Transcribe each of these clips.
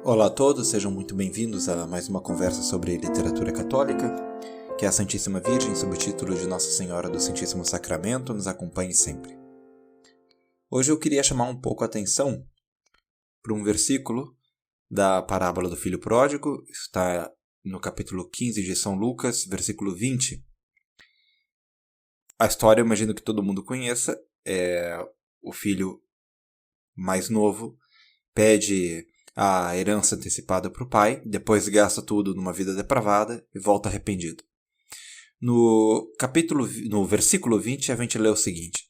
Olá a todos, sejam muito bem-vindos a mais uma conversa sobre literatura católica. Que a Santíssima Virgem, sob o título de Nossa Senhora do Santíssimo Sacramento, nos acompanhe sempre. Hoje eu queria chamar um pouco a atenção para um versículo da parábola do Filho Pródigo, está no capítulo 15 de São Lucas, versículo 20. A história, eu imagino que todo mundo conheça, é o filho mais novo pede a herança antecipada para o pai, depois gasta tudo numa vida depravada e volta arrependido. No versículo 20, a gente lê o seguinte: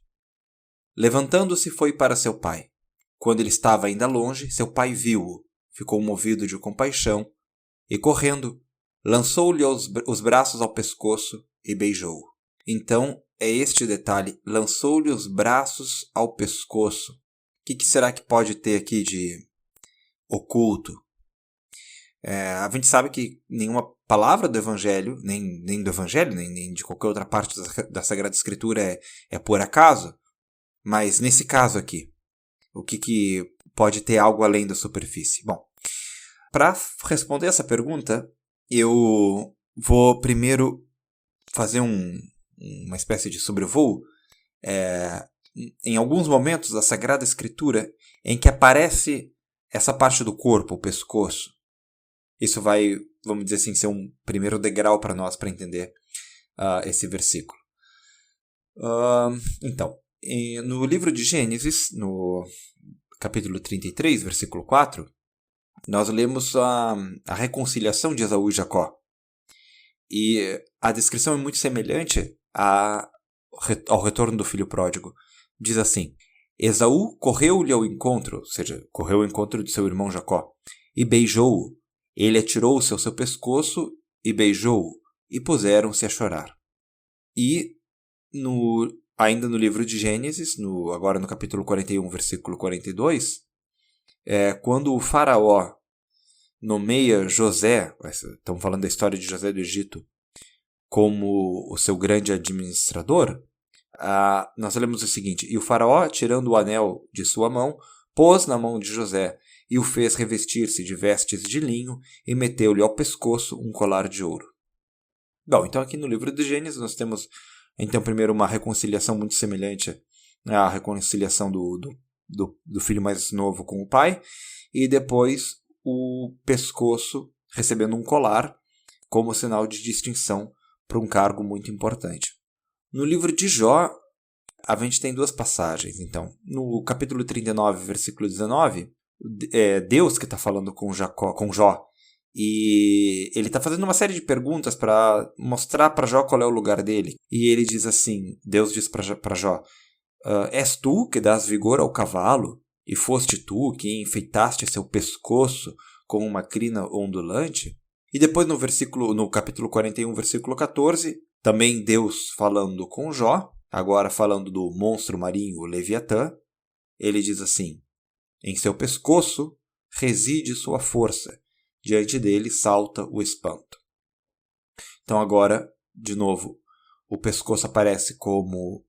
Levantando-se foi para seu pai. Quando ele estava ainda longe, seu pai viu-o, ficou movido de compaixão e, correndo, lançou-lhe os braços ao pescoço e beijou-o. Então, é este detalhe, lançou-lhe os braços ao pescoço. O que será que pode ter aqui de oculto? A gente sabe que nenhuma palavra do Evangelho, nem do Evangelho, nem de qualquer outra parte da Sagrada Escritura é por acaso, mas nesse caso aqui, o que pode ter algo além da superfície? Bom, para responder essa pergunta, eu vou primeiro fazer uma espécie de sobrevoo em alguns momentos da Sagrada Escritura em que aparece essa parte do corpo, o pescoço. Isso vai, vamos dizer assim, ser um primeiro degrau para nós para entender esse versículo. Então, no livro de Gênesis, no capítulo 33, versículo 4, nós lemos a reconciliação de Esaú e Jacó. E a descrição é muito semelhante ao retorno do filho pródigo. Diz assim: Esaú correu-lhe ao encontro, ou seja, correu ao encontro de seu irmão Jacó, e beijou-o. Ele atirou-se ao seu pescoço e beijou-o, e puseram-se a chorar. E, ainda no livro de Gênesis, agora no capítulo 41, versículo 42, quando o faraó nomeia José, estamos falando da história de José do Egito, como o seu grande administrador, nós lemos o seguinte: E o faraó, tirando o anel de sua mão, pôs na mão de José, e o fez revestir-se de vestes de linho, e meteu-lhe ao pescoço um colar de ouro. Bom, então aqui no livro de Gênesis nós temos, então, primeiro uma reconciliação muito semelhante à reconciliação do filho mais novo com o pai, e depois o pescoço recebendo um colar como sinal de distinção para um cargo muito importante. No livro de Jó, a gente tem duas passagens. Então, no capítulo 39, versículo 19, é Deus que está falando com Jó, e ele está fazendo uma série de perguntas para mostrar para Jó qual é o lugar dele. E ele diz assim, Deus diz para Jó: És tu que dás vigor ao cavalo, e foste tu que enfeitaste seu pescoço com uma crina ondulante? E depois no capítulo 41, versículo 14, também Deus falando com Jó, agora falando do monstro marinho, o Leviatã, ele diz assim: Em seu pescoço reside sua força, diante dele salta o espanto. Então agora, de novo, o pescoço aparece como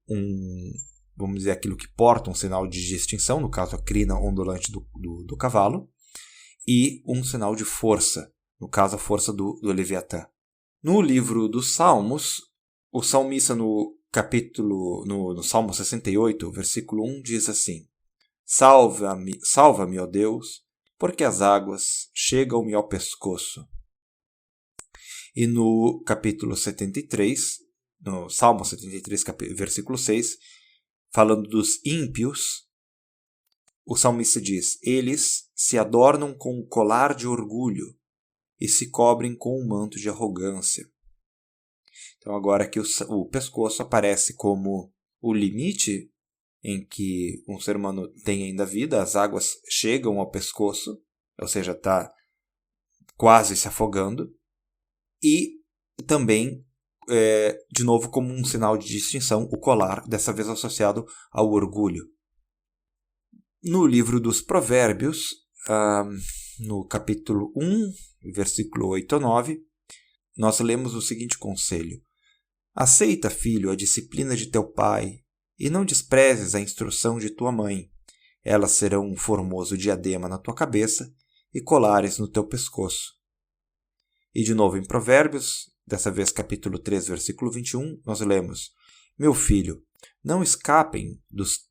vamos dizer, aquilo que porta um sinal de distinção, no caso a crina ondulante do cavalo, e um sinal de força, no caso a força do Leviatã. No livro dos Salmos, o salmista no Salmo 68, versículo 1, diz assim: Salva-me, ó Deus, porque as águas chegam-me ao pescoço. E no capítulo 73, no Salmo 73, versículo 6, falando dos ímpios, o salmista diz: Eles se adornam com o colar de orgulho e se cobrem com um manto de arrogância. Então agora aqui o pescoço aparece como o limite em que um ser humano tem ainda vida, as águas chegam ao pescoço, ou seja, está quase se afogando, e também, de novo, como um sinal de distinção, o colar, dessa vez associado ao orgulho. No livro dos Provérbios, no capítulo 1, versículo 8 a 9, nós lemos o seguinte conselho: Aceita, filho, a disciplina de teu pai, e não desprezes a instrução de tua mãe. Elas serão um formoso diadema na tua cabeça e colares no teu pescoço. E de novo em Provérbios, dessa vez capítulo 3, versículo 21, nós lemos: Meu filho, não escapem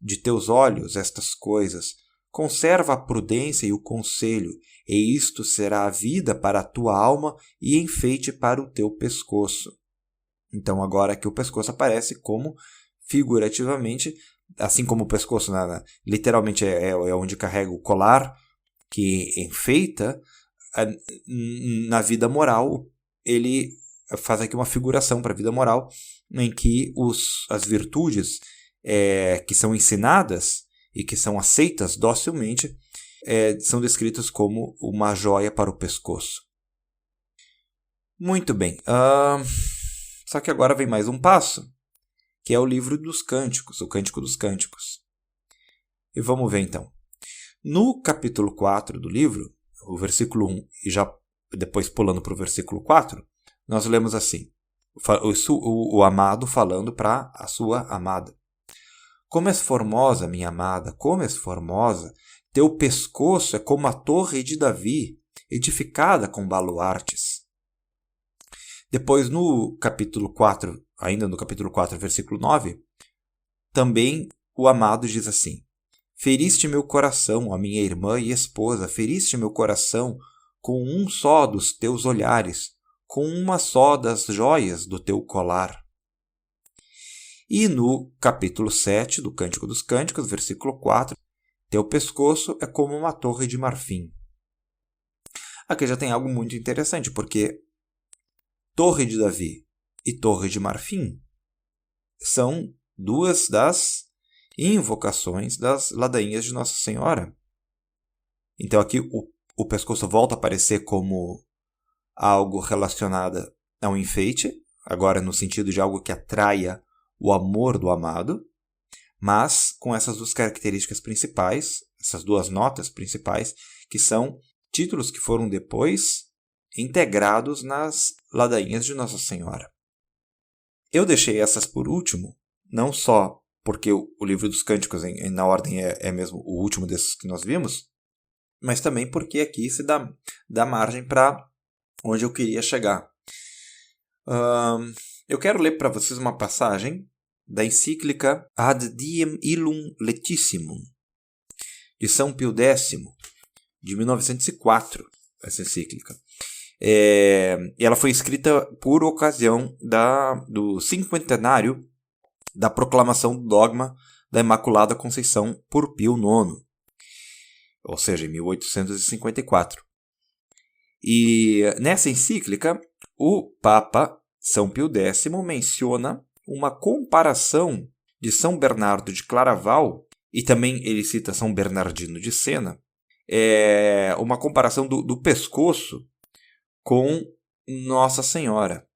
de teus olhos estas coisas. Conserva a prudência e o conselho, e isto será a vida para a tua alma e enfeite para o teu pescoço. Então agora aqui o pescoço aparece como figurativamente, assim como o pescoço literalmente é onde carrega o colar que enfeita, na vida moral ele faz aqui uma figuração para a vida moral em que as virtudes que são ensinadas e que são aceitas docilmente são descritas como uma joia para o pescoço. Muito bem. Só que agora vem mais um passo, que é o livro dos Cânticos, o Cântico dos Cânticos. E vamos ver então. No capítulo 4 do livro, o versículo 1, e já depois pulando para o versículo 4, nós lemos assim, o amado falando para a sua amada. Como és formosa, minha amada, como és formosa, teu pescoço é como a torre de Davi, edificada com baluartes. Depois no capítulo 4, ainda no capítulo 4, versículo 9, também o amado diz assim: Feriste meu coração, a minha irmã e esposa, feriste meu coração com um só dos teus olhares, com uma só das joias do teu colar. E no capítulo 7 do Cântico dos Cânticos, versículo 4, teu pescoço é como uma torre de marfim. Aqui já tem algo muito interessante, porque Torre de Davi e Torre de Marfim são duas das invocações das ladainhas de Nossa Senhora. Então aqui o pescoço volta a aparecer como algo relacionado a um enfeite, agora no sentido de algo que atraia o amor do amado, mas com essas duas características principais, essas duas notas principais, que são títulos que foram depois integrados nas ladainhas de Nossa Senhora. Eu deixei essas por último, não só porque o livro dos Cânticos, na ordem, é mesmo o último desses que nós vimos, mas também porque aqui se dá margem para onde eu queria chegar. Eu quero ler para vocês uma passagem da encíclica Ad Diem Illum Letissimum, de São Pio X, de 1904, essa encíclica. E ela foi escrita por ocasião do cinquentenário da proclamação do dogma da Imaculada Conceição por Pio IX, ou seja, em 1854. E nessa encíclica, o Papa São Pio X menciona uma comparação de São Bernardo de Claraval, e também ele cita São Bernardino de Sena, uma comparação do pescoço com Nossa Senhora.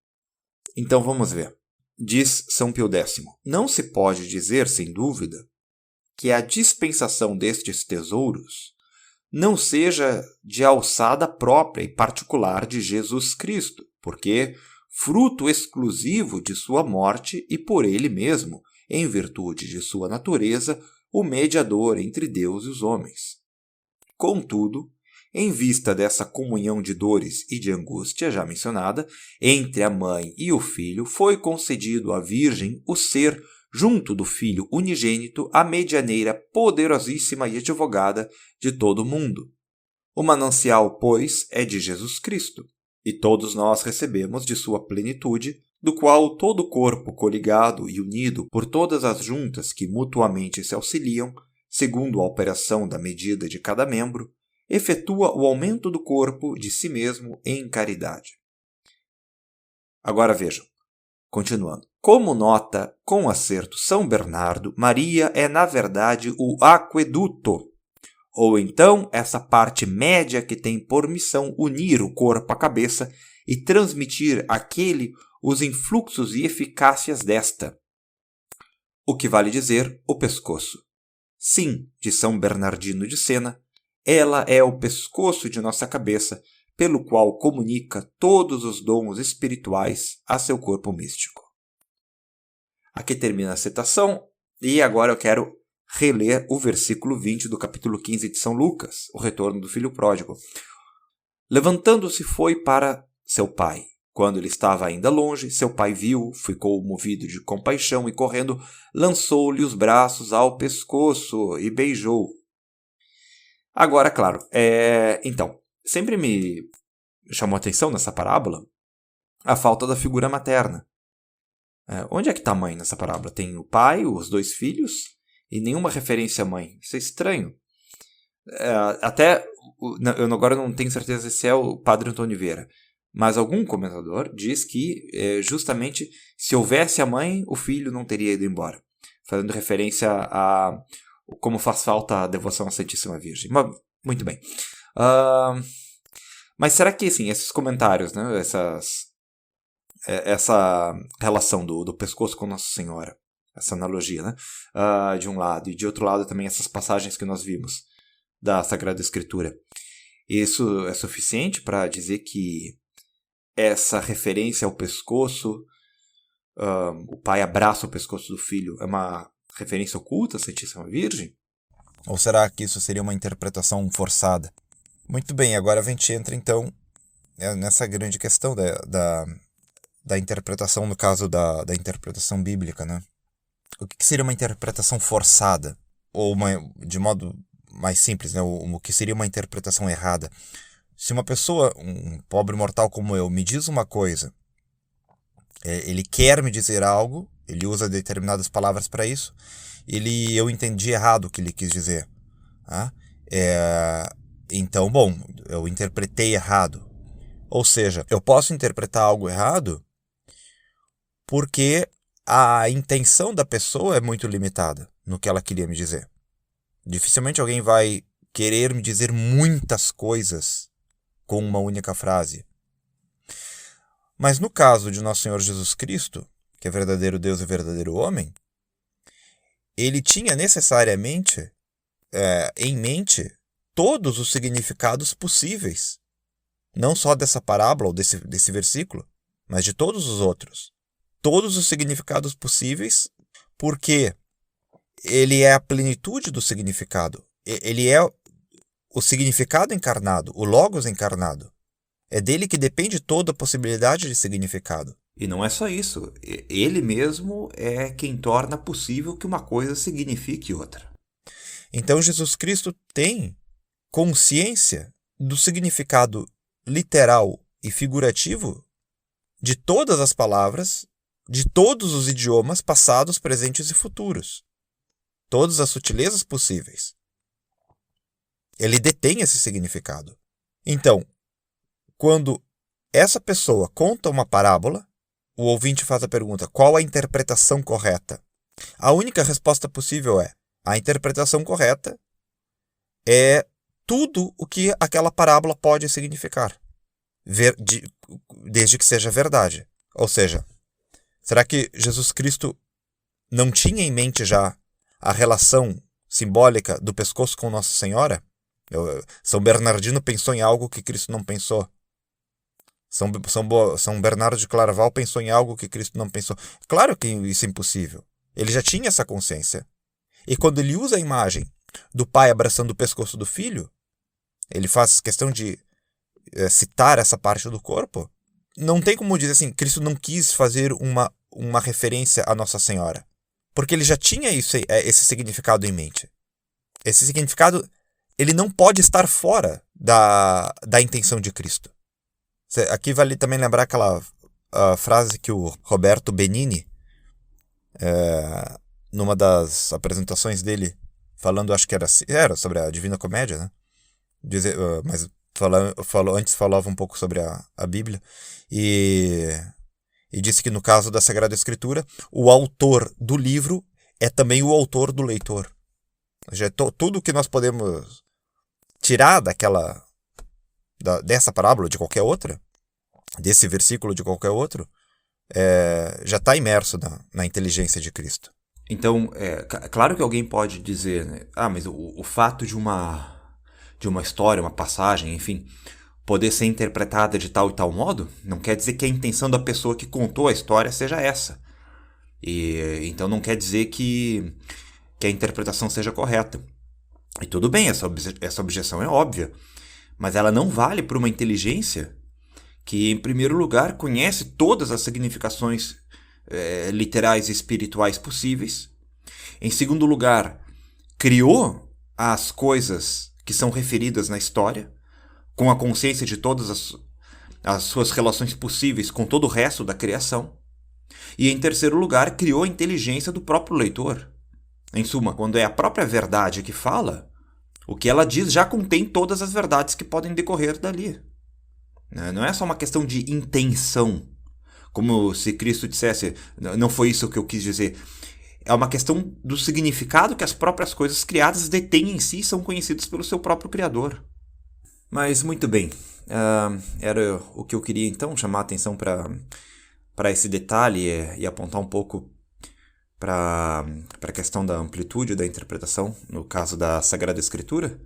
Então vamos ver. Diz São Pio X: Não se pode dizer, sem dúvida, que a dispensação destes tesouros não seja de alçada própria e particular de Jesus Cristo, porque fruto exclusivo de sua morte e por ele mesmo, em virtude de sua natureza, o mediador entre Deus e os homens. Contudo, em vista dessa comunhão de dores e de angústia já mencionada, entre a mãe e o filho, foi concedido à Virgem o ser, junto do Filho unigênito, a medianeira poderosíssima e advogada de todo o mundo. O manancial, pois, é de Jesus Cristo, e todos nós recebemos de sua plenitude, do qual todo o corpo coligado e unido por todas as juntas que mutuamente se auxiliam, segundo a operação da medida de cada membro, efetua o aumento do corpo de si mesmo em caridade. Agora vejam, continuando. Como nota com acerto São Bernardo, Maria é na verdade o aqueduto, ou então essa parte média que tem por missão unir o corpo à cabeça e transmitir àquele os influxos e eficácias desta. O que vale dizer, o pescoço. Sim, de São Bernardino de Sena, ela é o pescoço de nossa cabeça, pelo qual comunica todos os dons espirituais a seu corpo místico. Aqui termina a citação, e agora eu quero reler o versículo 20 do capítulo 15 de São Lucas, o retorno do filho pródigo. Levantando-se, foi para seu pai. Quando ele estava ainda longe, seu pai viu, ficou movido de compaixão e, correndo, lançou-lhe os braços ao pescoço e beijou. Agora, claro, então, sempre me chamou a atenção nessa parábola a falta da figura materna. Onde é que está a mãe nessa parábola? Tem o pai, os 2 filhos e nenhuma referência à mãe. Isso é estranho. Eu agora não tenho certeza se é o Padre Antônio Vieira, mas algum comentador diz que justamente se houvesse a mãe, o filho não teria ido embora, fazendo referência a como faz falta a devoção à Santíssima Virgem. Mas, muito bem. Mas será que assim, esses comentários, né, essa relação do pescoço com Nossa Senhora, essa analogia, né, de um lado, e de outro lado também essas passagens que nós vimos da Sagrada Escritura, isso é suficiente para dizer que essa referência ao pescoço, o pai abraça o pescoço do filho, é uma referência oculta à Santíssima Virgem? Ou será que isso seria uma interpretação forçada? Muito bem, agora a gente entra então nessa grande questão da interpretação, no caso da interpretação bíblica, né? O que seria uma interpretação forçada? Ou de modo mais simples, né? O que seria uma interpretação errada? Se uma pessoa, um pobre mortal como eu, me diz uma coisa, ele quer me dizer algo, ele usa determinadas palavras para isso, eu entendi errado o que ele quis dizer. Então, bom, eu interpretei errado. Ou seja, eu posso interpretar algo errado porque a intenção da pessoa é muito limitada no que ela queria me dizer. Dificilmente alguém vai querer me dizer muitas coisas com uma única frase. Mas no caso de Nosso Senhor Jesus Cristo, que é verdadeiro Deus e verdadeiro homem, ele tinha necessariamente em mente todos os significados possíveis, não só dessa parábola ou desse versículo, mas de todos os outros. Todos os significados possíveis, porque ele é a plenitude do significado. Ele é o significado encarnado, o Logos encarnado. É dele que depende toda a possibilidade de significado. E não é só isso. Ele mesmo é quem torna possível que uma coisa signifique outra. Então Jesus Cristo tem consciência do significado literal e figurativo de todas as palavras, de todos os idiomas passados, presentes e futuros. Todas as sutilezas possíveis. Ele detém esse significado. Então, quando essa pessoa conta uma parábola, o ouvinte faz a pergunta: qual a interpretação correta? A única resposta possível é: a interpretação correta é tudo o que aquela parábola pode significar, desde que seja verdade. Ou seja, será que Jesus Cristo não tinha em mente já a relação simbólica do pescoço com Nossa Senhora? São Bernardino pensou em algo que Cristo não pensou. São Bernardo de Claraval pensou em algo que Cristo não pensou. Claro que isso é impossível. Ele já tinha essa consciência. E quando ele usa a imagem do pai abraçando o pescoço do filho, ele faz questão de citar essa parte do corpo. Não tem como dizer assim, Cristo não quis fazer uma referência a Nossa Senhora. Porque ele já tinha esse significado em mente. Esse significado, ele não pode estar fora da intenção de Cristo. Aqui vale também lembrar aquela frase que o Roberto Benigni, numa das apresentações dele, falando, acho que era sobre a Divina Comédia, né? Mas antes falava um pouco sobre a Bíblia, e disse que no caso da Sagrada Escritura, o autor do livro é também o autor do leitor. Ou seja, tudo que nós podemos tirar dessa parábola, de qualquer outra, desse versículo, de qualquer outro, já está imerso na inteligência de Cristo. Então, claro que alguém pode dizer, né? Mas o fato de uma história, uma passagem, enfim, poder ser interpretada de tal e tal modo, não quer dizer que a intenção da pessoa que contou a história seja essa. E então não quer dizer que que a interpretação seja correta. E tudo bem, essa objeção é óbvia, mas ela não vale para uma inteligência que, em primeiro lugar, conhece todas as significações literais e espirituais possíveis. Em segundo lugar, criou as coisas que são referidas na história, com a consciência de todas as suas relações possíveis com todo o resto da criação. E, em terceiro lugar, criou a inteligência do próprio leitor. Em suma, quando é a própria verdade que fala, o que ela diz já contém todas as verdades que podem decorrer dali. Não é só uma questão de intenção, como se Cristo dissesse, não foi isso que eu quis dizer. É uma questão do significado que as próprias coisas criadas detêm em si e são conhecidas pelo seu próprio Criador. Mas muito bem, era o que eu queria então, chamar a atenção para esse detalhe e apontar um pouco para a questão da amplitude da interpretação, no caso da Sagrada Escritura,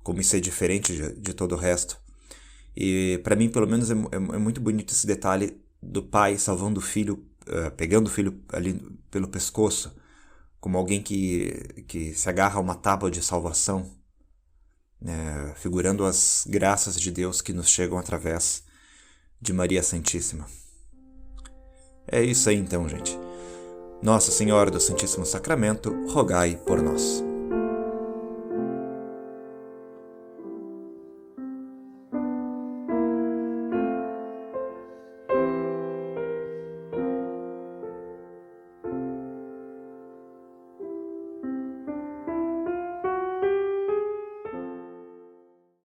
como isso é diferente de todo o resto. E para mim, pelo menos, é muito bonito esse detalhe do pai salvando o filho, pegando o filho ali pelo pescoço, como alguém que se agarra a uma tábua de salvação, figurando as graças de Deus que nos chegam através de Maria Santíssima. É isso aí então, gente. Nossa Senhora do Santíssimo Sacramento, rogai por nós.